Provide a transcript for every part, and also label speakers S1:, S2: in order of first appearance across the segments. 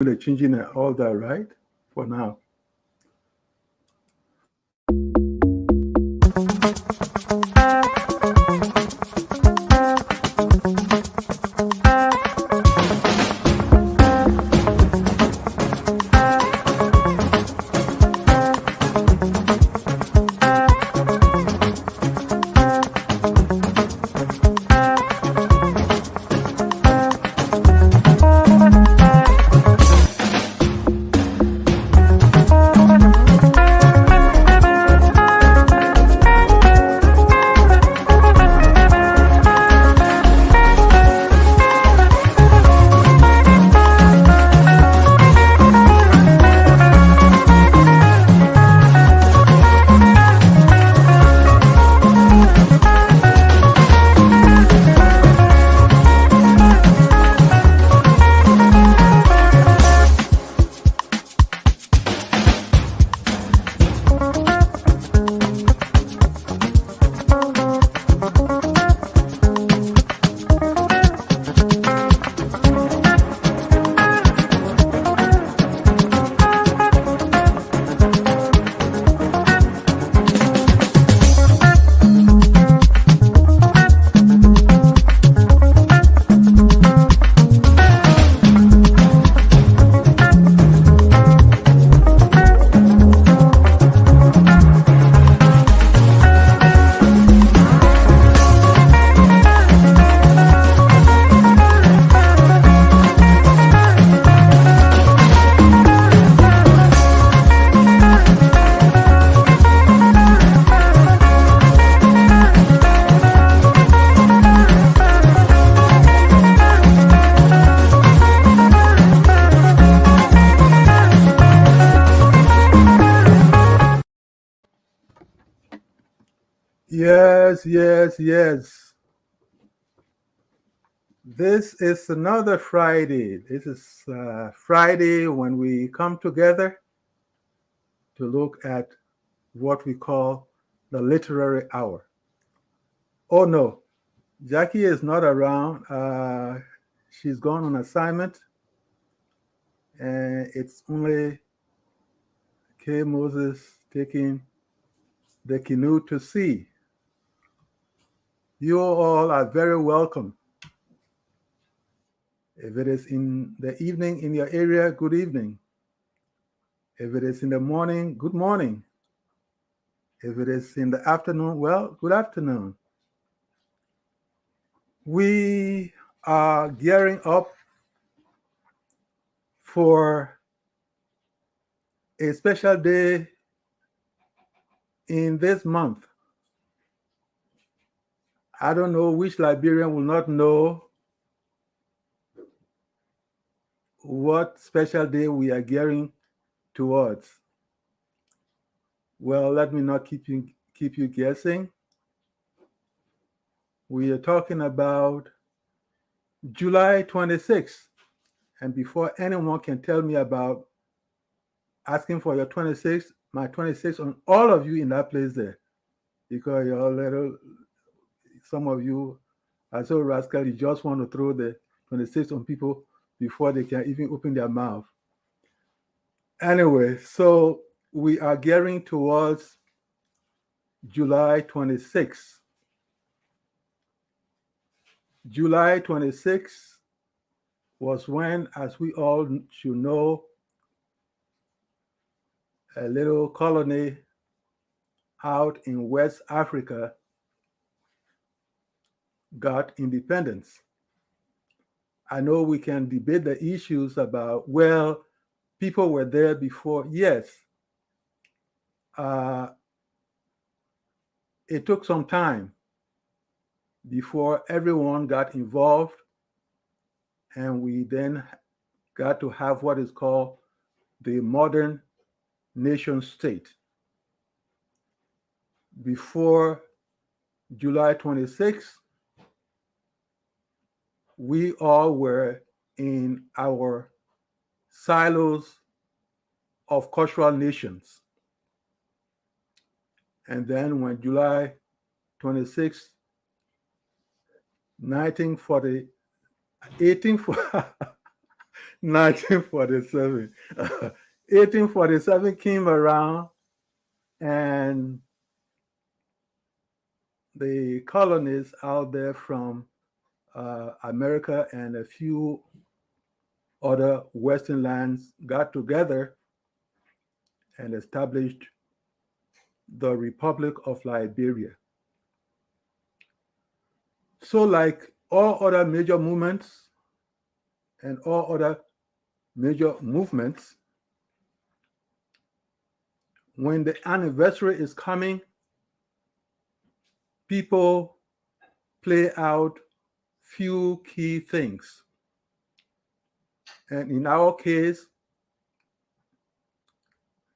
S1: They're changing all that, right? For now. Yes, yes, yes. This is another Friday. This is Friday when we come together to look at what we call the literary hour. Oh no, Jackie is not around. She's gone on assignment, and it's only K. Moses taking the canoe to sea. You all are very welcome. If it is in the evening in your area, good evening. If it is in the morning, good morning. If it is in the afternoon, well, good afternoon. We are gearing up for a special day in this month. I don't know which Liberian will not know what special day we are gearing towards. Well, let me not keep you guessing. We are talking about July 26th. And before anyone can tell me about asking for your 26th, my 26th on all of you in that place there, because you're little, some of you are so rascal, you just want to throw the 26th on people before they can even open their mouth. Anyway, so we are gearing towards July 26th. July 26th was when, as we all should know, a little colony out in West Africa got independence. I know we can debate the issues about, well, people were there before. Yes. Uh, it took some time before everyone got involved, and we then got to have what is called the modern nation state. Before July 26th, we all were in our silos of cultural nations. And then when July 26th, 1940, 1947. 1847 came around, and the colonists out there from America and a few other Western lands got together and established the Republic of Liberia. So, like all other major movements and all other major movements, when the anniversary is coming, people play out few key things. And in our case,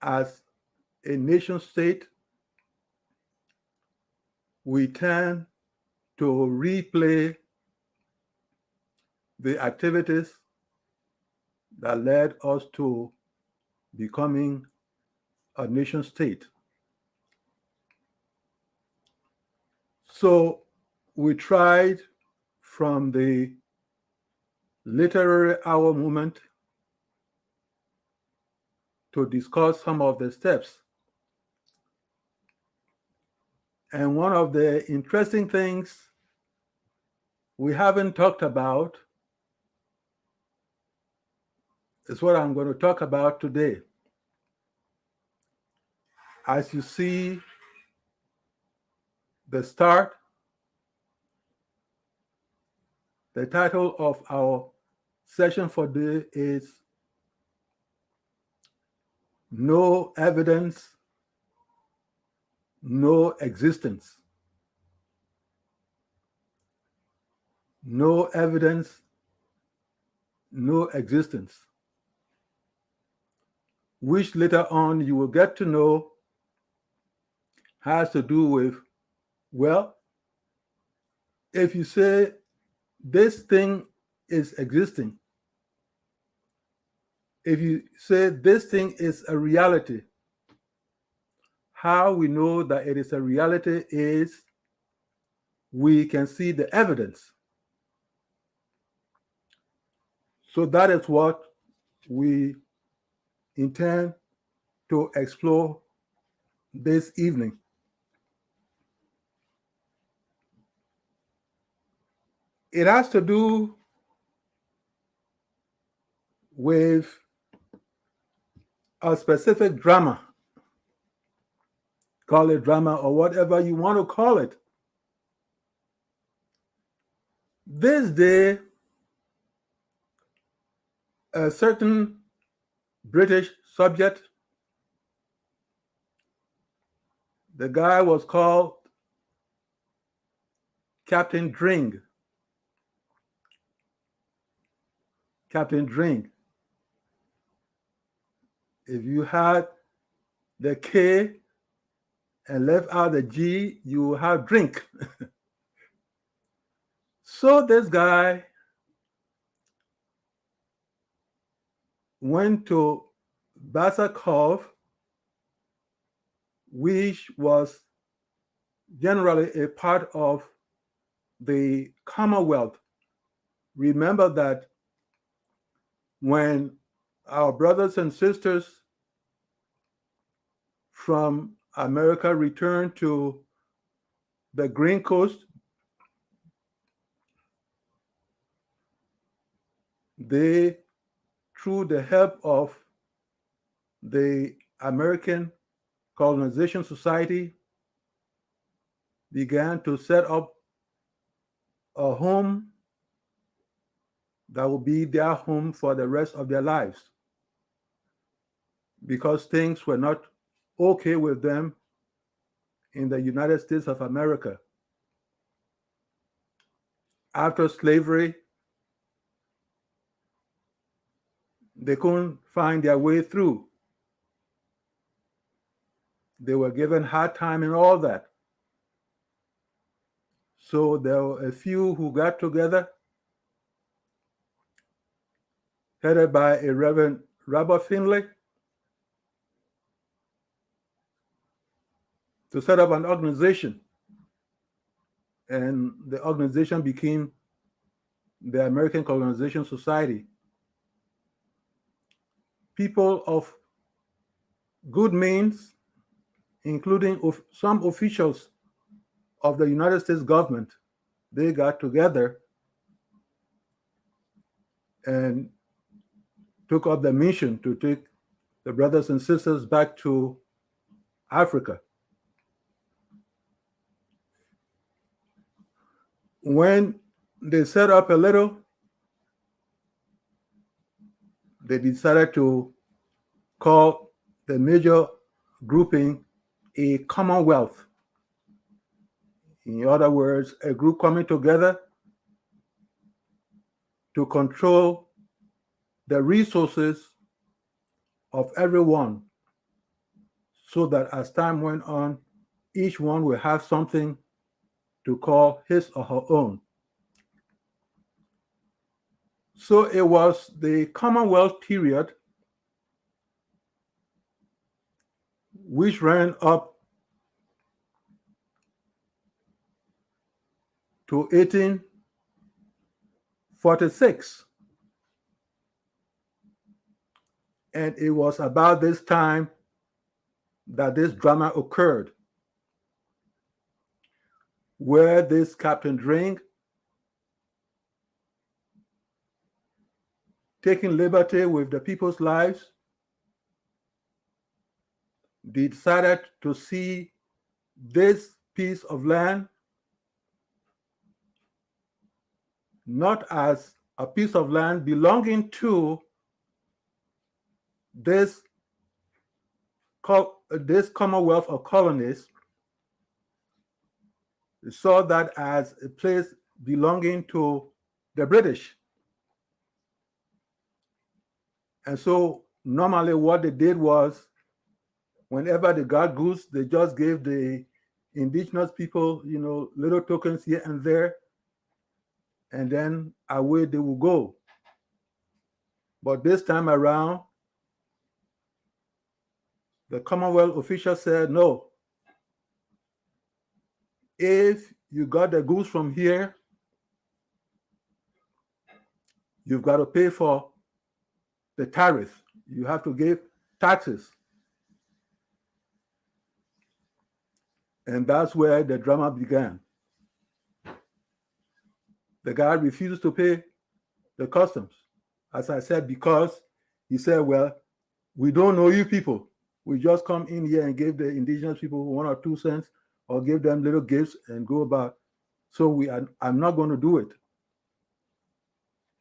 S1: as a nation state, we tend to replay the activities that led us to becoming a nation state. So we tried from the literary hour movement to discuss some of the steps. And one of the interesting things we haven't talked about is what I'm going to talk about today. As you see, the start, the title of our session for today is No Evidence, No Existence. No evidence, no existence. Which later on you will get to know has to do with, well, if you say this thing is existing, if you say this thing is a reality, how we know that it is a reality is we can see the evidence. So that is what we intend to explore this evening. It has to do with a specific drama. Call it drama or whatever you want to call it. This day, a certain British subject, the guy was called Captain Drink. Captain Drink. If you had the K and left out the G, you will have drink. So this guy went to Basakov, which was generally a part of the Commonwealth. Remember that when our brothers and sisters from America returned to the Green Coast, they, through the help of the American Colonization Society, began to set up a home that will be their home for the rest of their lives, because things were not okay with them in the United States of America. After slavery, they couldn't find their way through. They were given hard time and all that. So there were a few who got together, headed by a Reverend Robert Finley, to set up an organization. And the organization became the American Colonization Society. people of good means, including some officials of the United States government, they got together and took up the mission to take the brothers and sisters back to Africa. When they set up a little, they decided to call the major grouping a commonwealth. In other words, a group coming together to control the resources of everyone, so that as time went on, each one will have something to call his or her own. So it was the Commonwealth period, which ran up to 1846. And it was about this time that this drama occurred, where this Captain Drink, taking liberty with the people's lives, decided to see this piece of land not as a piece of land belonging to this Commonwealth of colonies, saw that as a place belonging to the British. And so normally what they did was, whenever they got goods, they just gave the indigenous people, little tokens here and there, and then away they will go. But this time around, the Commonwealth official said, no, if you got the goods from here, you've got to pay for the tariff. You have to give taxes. And that's where the drama began. The guy refused to pay the customs. As I said, because he said, well, we don't know you people. We just come in here and give the indigenous people 1 or 2 cents or give them little gifts and go about. So I'm not going to do it.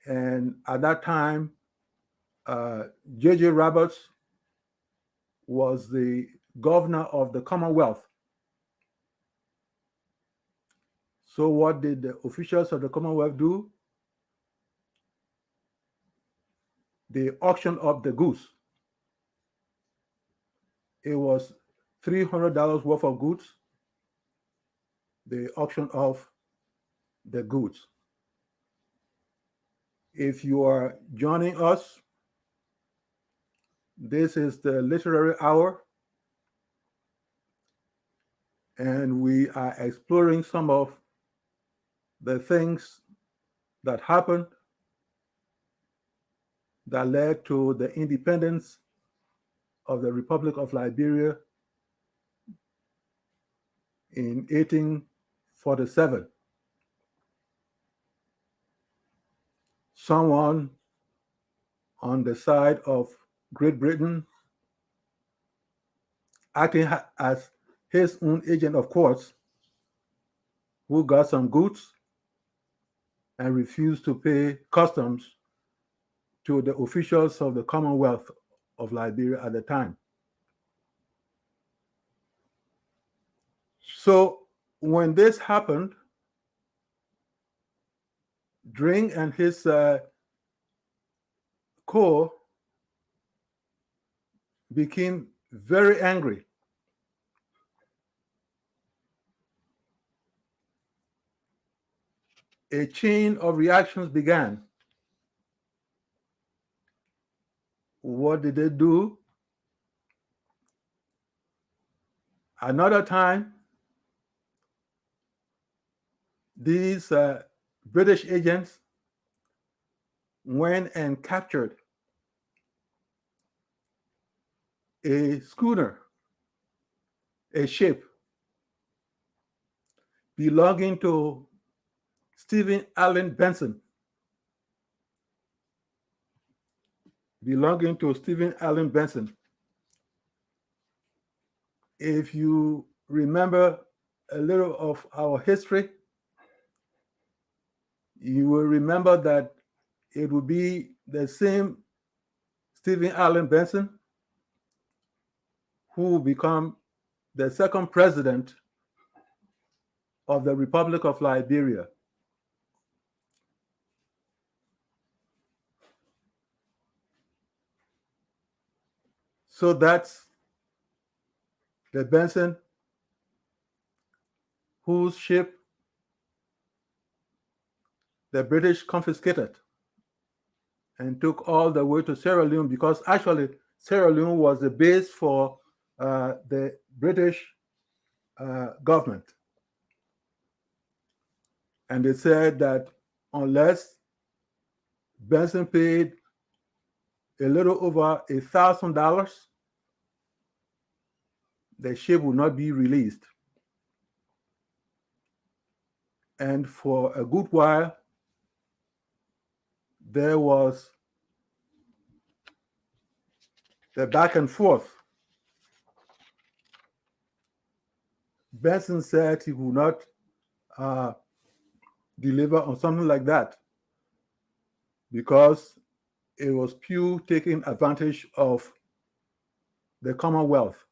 S1: And at that time, J.J. Roberts was the governor of the Commonwealth. So what did the officials of the Commonwealth do? They auctioned up the goods. It was $300 worth of goods. They auctioned off the goods. If you are joining us, this is the literary hour, and we are exploring some of the things that happened that led to the independence of the Republic of Liberia in 1847. Someone on the side of Great Britain, acting as his own agent of course, who got some goods and refused to pay customs to the officials of the Commonwealth of Liberia at the time. So when this happened, Drink and his corps became very angry. A chain of reactions began. What did they do? Another time, these British agents went and captured a schooner, a ship belonging to Stephen Allen Benson. Belonging to Stephen Allen Benson. If you remember a little of our history, you will remember that it would be the same Stephen Allen Benson who will become the second president of the Republic of Liberia. So that's the Benson whose ship the British confiscated and took all the way to Sierra Leone, because actually Sierra Leone was the base for the British government. And they said that unless Benson paid a little over $1,000, the ship would not be released. And for a good while, there was the back and forth. Benson said he would not deliver on something like that because it was Pew taking advantage of the Commonwealth.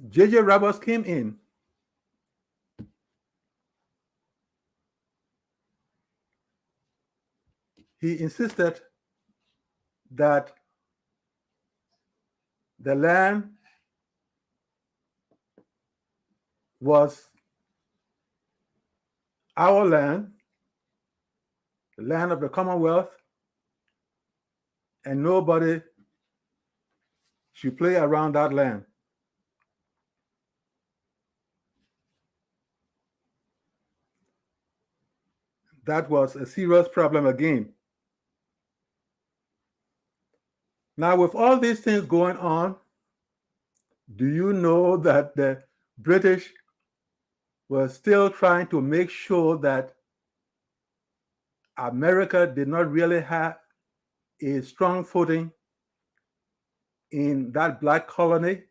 S1: J.J. Roberts came in. He insisted that the land was our land, the land of the Commonwealth, and nobody should play around that land. That was a serious problem again. Now, with all these things going on, do you know that the British were still trying to make sure that America did not really have a strong footing in that black colony,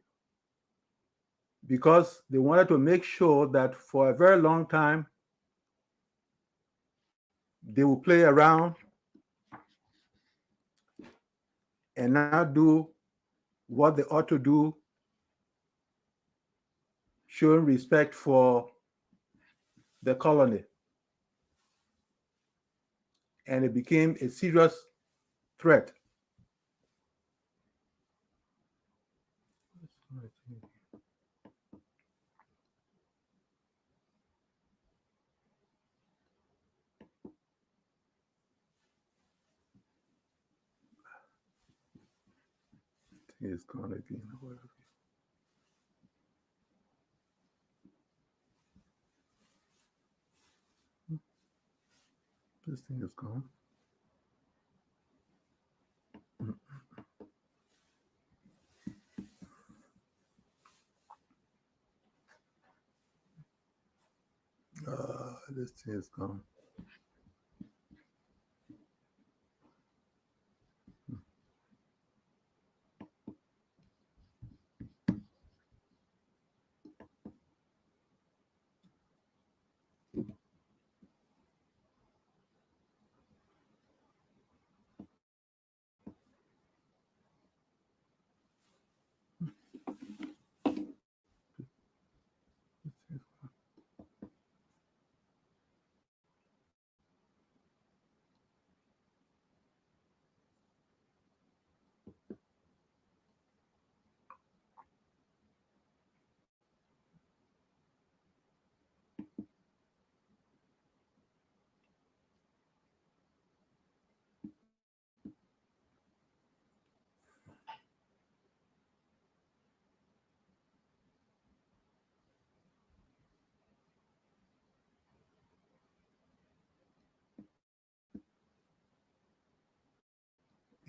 S1: because they wanted to make sure that for a very long time they would play around and not do what they ought to do, showing respect for the colony. And it became a serious threat. It's gone again. This thing is gone. This thing is gone.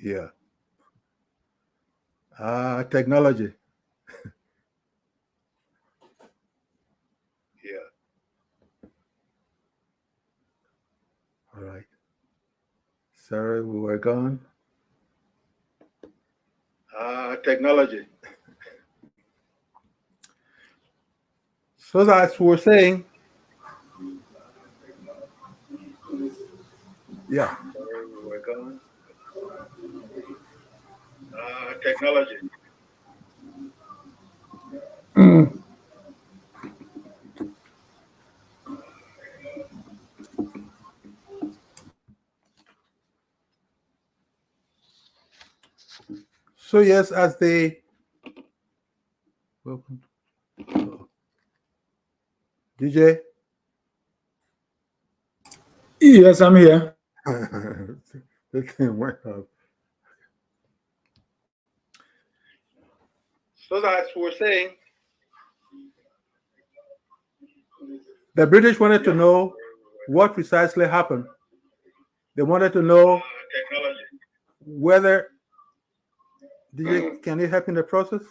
S1: Yeah. Technology. Yeah. All right. Sorry, we were gone. Technology. So that's what we're saying. Yeah. Sorry, we were gone. Technology. So yes, as they welcome. DJ.
S2: Yes, I'm here.
S1: The thing went up. So that's what we're saying. The British wanted to know what precisely happened. They wanted to know whether DJ, can you help in the process?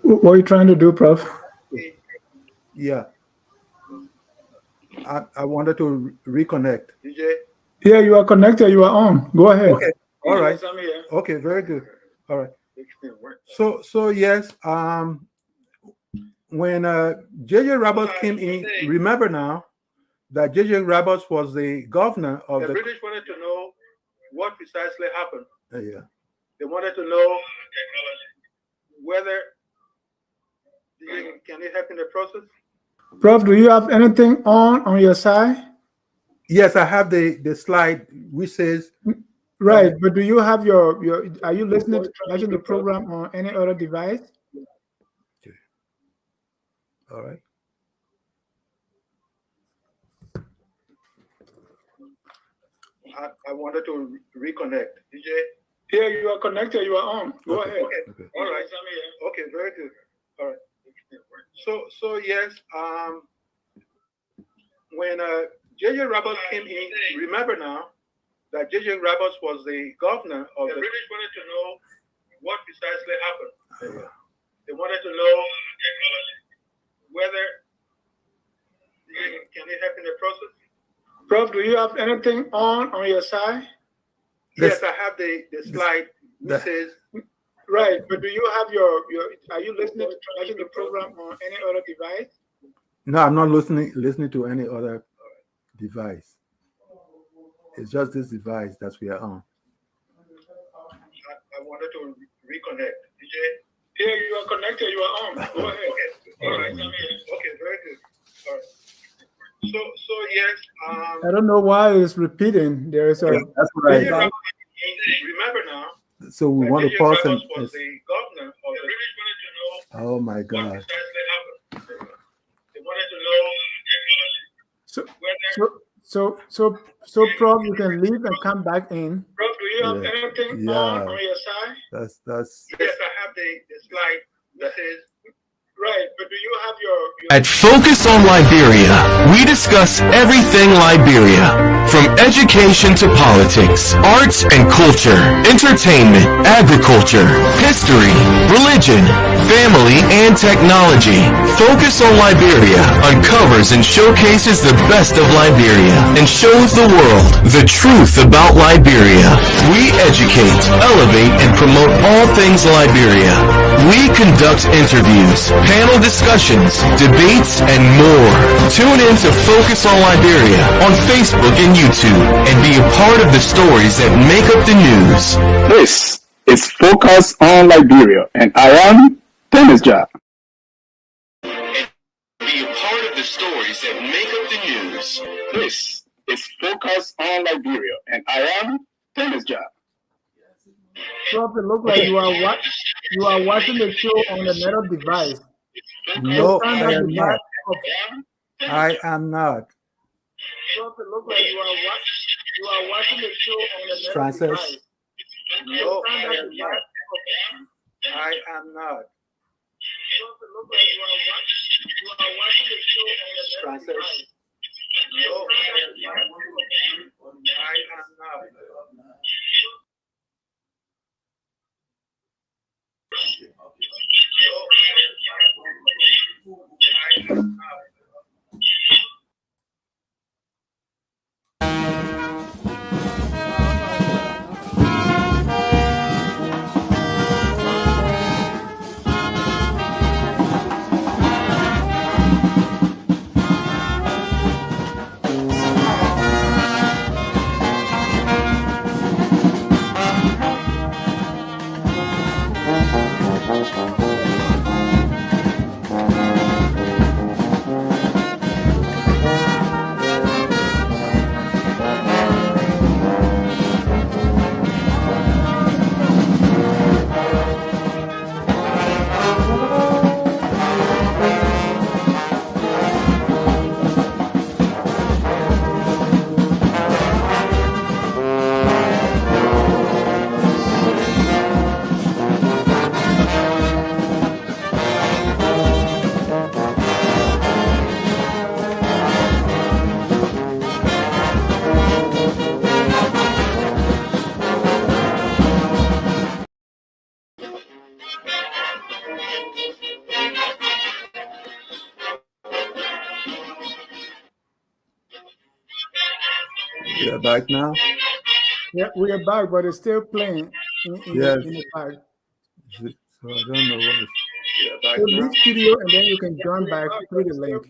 S2: What are you trying to do, Prof?
S1: Yeah. I wanted to reconnect. DJ?
S2: Yeah, you are connected. You are on. Go ahead.
S1: Okay. All right.
S2: Yes, I'm here.
S1: Okay, very good. All right. So yes, when J.J. Roberts came in, remember now that J.J. Roberts was the governor of the British wanted to know what precisely happened. Yeah. They wanted to know whether can it help in the process?
S2: Prof, do you have anything on your side?
S1: Yes, I have the slide which says
S2: Right, but do you have your are you listening to watching the program on any other device?
S1: Okay. All right. I wanted to reconnect. DJ?
S2: Yeah, you are connected. You are on. Go ahead.
S1: Okay. All right.
S2: Yes, I'm here.
S1: Okay, very good. All right. So yes, when J.J. Roberts came in, remember now that J.J. Roberts was the governor of the British wanted to know what precisely happened. Yeah. They wanted to know whether can it help in the process?
S2: Prof, do you have anything on your side?
S1: Yes, I have the slide which says
S2: right, but do you have your are you listening to watching the program on any other device?
S1: No, I'm not listening to any other device. It's just this device that we are on. I wanted to reconnect. DJ?
S2: Yeah, you are connected. You are on. Go ahead.
S1: Okay. All right. Okay, very good. All right. So yes.
S2: I don't know why it's repeating. There is a.
S1: That's right. Remember now. So we want to pause and. Was the governor of the British wanted to know. Oh my God. What precisely happened. They wanted to know.
S2: So, Prof, you can leave and come back in.
S1: Prof, do you have anything on your side? That's. Yes, I have the slide that says. Right, but do you have your...
S3: At Focus on Liberia, we discuss everything Liberia, from education to politics, arts and culture, entertainment, agriculture, history, religion, family, and technology. Focus on Liberia uncovers and showcases the best of Liberia and shows the world the truth about Liberia. We educate, elevate, and promote all things Liberia. We conduct interviews, panel discussions, debates, and more. Tune in to Focus on Liberia on Facebook and YouTube and be a part of the stories that make up the news.
S4: This is Focus on Liberia, and I am Dennis Jack.
S3: Be a part of the stories that make up the news.
S4: This is Focus on Liberia, and I am Dennis Jack.
S2: Prof, it looks like you are watching the show on another device.
S1: No, I am not. I am not.
S2: Prof, it looks like you are watching the show on another device.
S1: No, I am not. I am not.
S2: Prof, it looks like you are watching
S1: We are back now.
S2: Yeah, we are back, but it's still playing in
S1: Yes.
S2: the back.
S1: So I don't know what is.
S2: So leave studio and then you can join back through the link.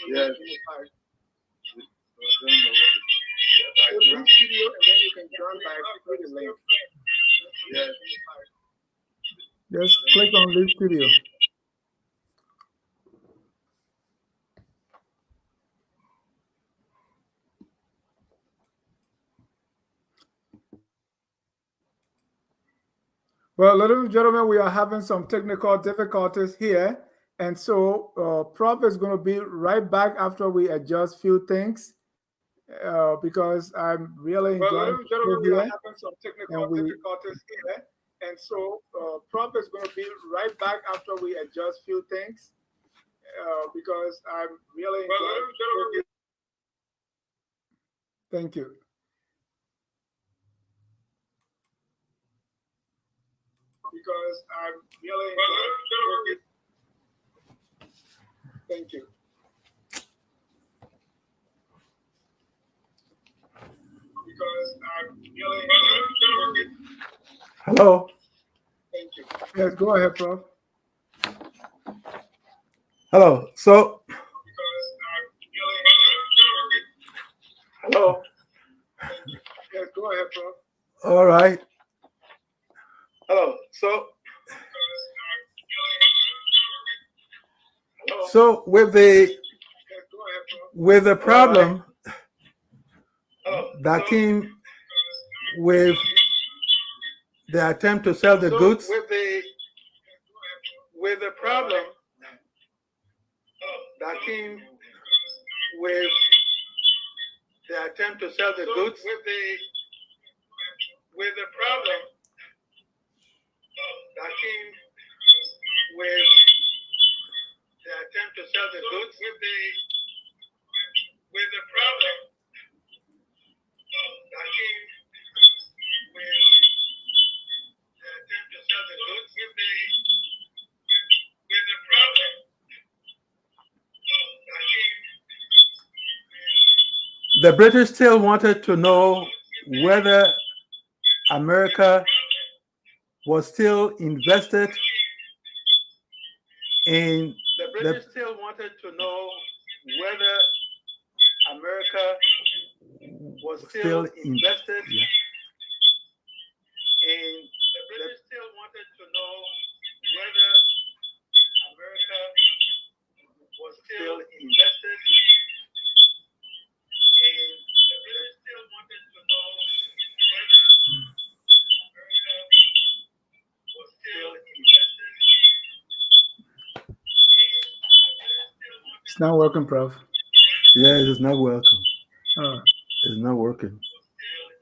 S1: Yes.
S2: So leave studio and then you can join back through the link.
S1: Yes.
S2: Just click on leave studio. Well, ladies and gentlemen, we are having some technical difficulties here. And so Prof is going to be right back after we adjust few things because I'm really enjoying
S1: ladies and gentlemen, we are
S2: here.
S1: having some technical difficulties here.
S2: And so Prof is going to be right back after we adjust few things because I'm really enjoying. Thank you. Because I'm really enjoying. Thank you. Because I'm really enjoying. Hello. Thank you. Yes, go ahead, Prof. Hello. So. Hello. Yes, go ahead, Prof. All right. Hello. So with the problem that came with the attempt to sell the goods, with the problem that came with the attempt to sell the goods, with the problem that came with the attempt to sell the goods, with the problem that came with the attempt to sell the goods, with the problem that came. The British still wanted to know whether America was still invested in. The British still wanted to know whether America was still invested in. The British still wanted to know whether America was still invested in. The British still wanted to know whether America was still invested. It's not working, Prof. Yeah, it is not working. It's not working.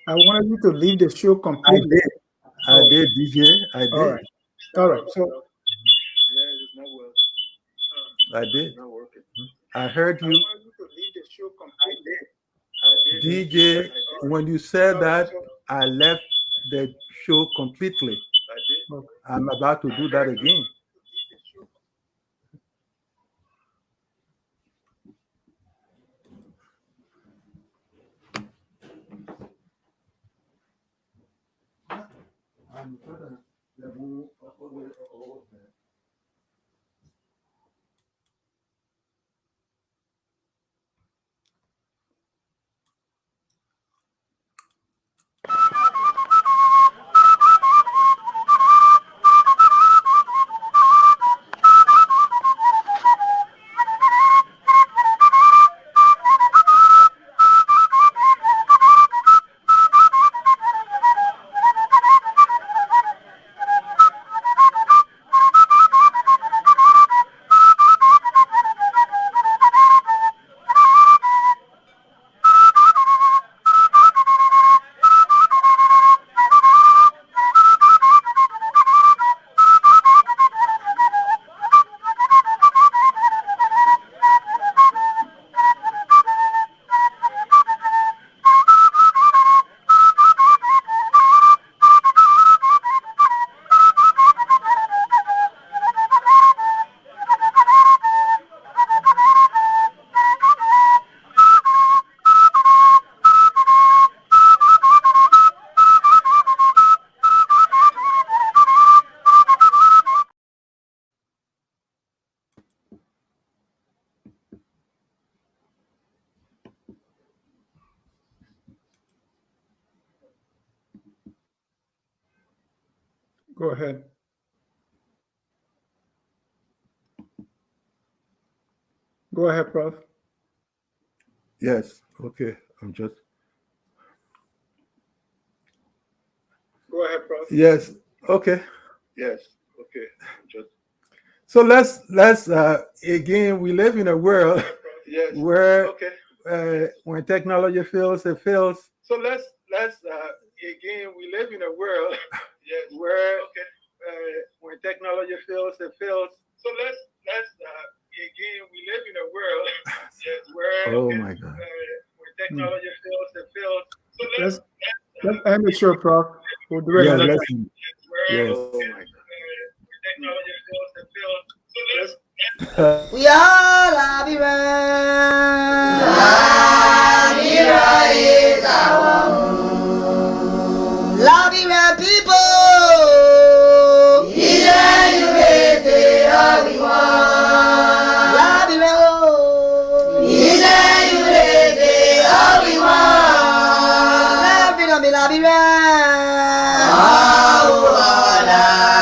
S2: I wanted you to leave the show completely. I did, DJ. I did. All right. So. Yeah, it is not working. I did. It's not working.
S1: I heard you.
S2: I wanted you to leave the show completely.
S1: DJ, when you said that, I left the show completely. I'm about to do that again.
S2: Go ahead. Go ahead, Prof.
S1: Yes. Okay. I'm just.
S2: Go ahead, Prof.
S1: Yes. Okay.
S2: Yes. Okay. Just.
S1: So let's again. We live in a world
S2: Yes.
S1: where
S2: Okay.
S1: when technology fails, it fails.
S2: So let's again. We live in a world yes. where when technology fails, it fails. So let's again. We live in a world yes, where
S1: Oh my God.
S2: when technology fails, it fails. So let's end the show, Prof. We'll do it
S1: Yes.
S2: another
S1: Let's.
S2: time.
S1: Yes.
S2: Oh my God. When technology fails, it fails. So let's.
S5: We are Liberia. Liberia is our home. Liberia people. Liberia, Liberia, Liberia.